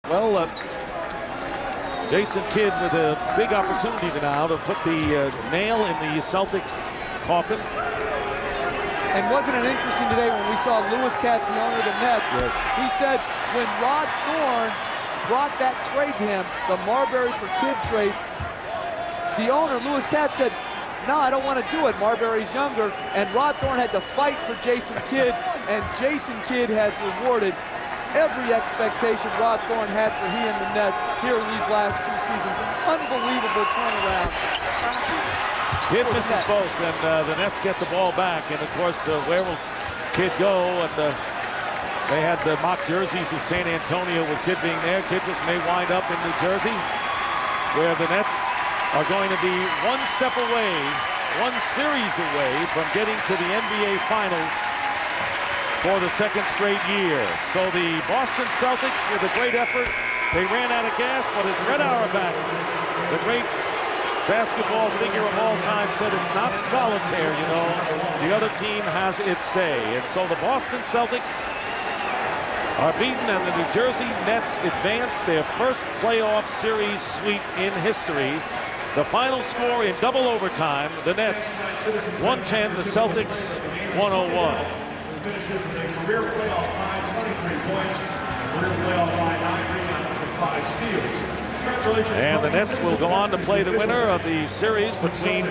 Well, Jason Kidd with a big opportunity now to put the nail in the Celtics coffin. And wasn't it interesting today when we saw Louis Katz, the owner of the Nets? Yes. He said when Rod Thorne brought that trade to him, the Marbury for Kidd trade, the owner, Louis Katz, said, no, I don't want to do it. Marbury's younger. And Rod Thorne had to fight for Jason Kidd, and Jason Kidd has rewarded every expectation Rod Thorne had for he and the Nets here in these last 2 seasons. An unbelievable turnaround. Kidd misses both, and the Nets get the ball back. And of course, where will Kidd go? And they had the mock jerseys of San Antonio with Kidd being there. Kidd just may wind up in New Jersey, where the Nets are going to be one step away, one series away from getting to the NBA Finals for the second straight year. So the Boston Celtics, with a great effort, they ran out of gas, but as Red Auerbach, the great basketball figure of all time, said it's not solitaire, you know. The other team has its say. And so the Boston Celtics are beaten, and the New Jersey Nets advance their first playoff series sweep in history. The final score in double overtime, the Nets 110, the Celtics 101. Finishes with a career playoff high 23 points, career playoff high 9 rebounds and 5 steals. Congratulations. And the Nets will go on to play the winner of the series between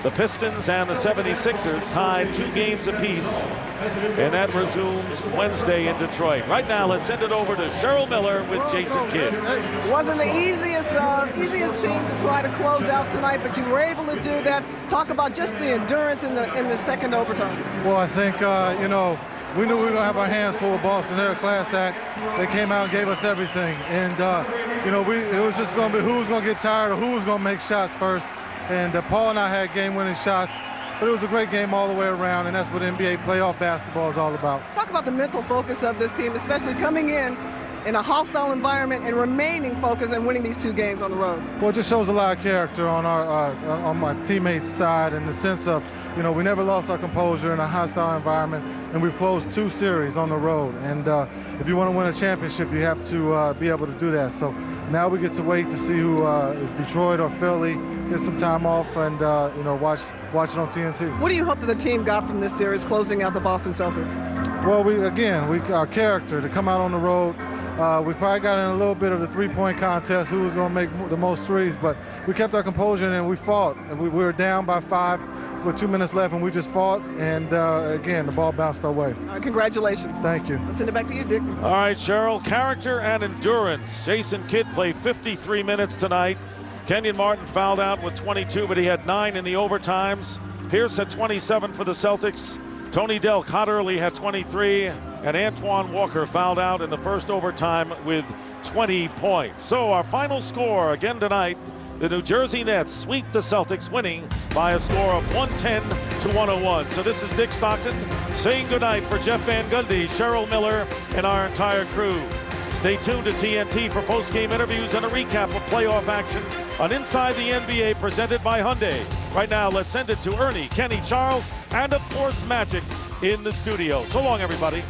the Pistons and the 76ers, tied 2 games apiece. And that resumes Wednesday in Detroit. Right now, let's send it over to Cheryl Miller with Jason Kidd. Wasn't the easiest team to try to close out tonight, but you were able to do that. Talk about just the endurance in the second overtime. Well, I think, you know, we knew we were going to have our hands full with Boston. They're a class act. They came out and gave us everything. And, you know, it was just going to be who was going to get tired or who was going to make shots first. And Paul and I had game-winning shots. But it was a great game all the way around, and that's what NBA playoff basketball is all about. Talk about the mental focus of this team, especially coming in a hostile environment and remaining focused and winning these 2 games on the road. Well, it just shows a lot of character on on my teammates' side, in the sense of, you know, we never lost our composure in a hostile environment, and we've closed 2 series on the road. And if you want to win a championship, you have to be able to do that. So now we get to wait to see who is Detroit or Philly, get some time off, and you know, watch it on TNT. What do you hope that the team got from this series, closing out the Boston Celtics? Well, our character to come out on the road. We probably got in a little bit of the 3-point contest, who was going to make the most threes, but we kept our composure and we fought. And we were down by 5 with 2 minutes left, and we just fought. And again, the ball bounced our way. All right, congratulations. Thank you. Let's send it back to you, Dick. All right, Cheryl, character and endurance. Jason Kidd played 53 minutes tonight. Kenyon Martin fouled out with 22, but he had 9 in the overtimes. Pierce had 27 for the Celtics. Tony Delk, hot early, had 23. And Antoine Walker fouled out in the first overtime with 20 points. So our final score again tonight, the New Jersey Nets sweep the Celtics, winning by a score of 110 to 101. So this is Dick Stockton saying goodnight for Jeff Van Gundy, Cheryl Miller, and our entire crew. Stay tuned to TNT for post-game interviews and a recap of playoff action on Inside the NBA, presented by Hyundai. Right now, let's send it to Ernie, Kenny, Charles, and of course Magic in the studio. So long, everybody.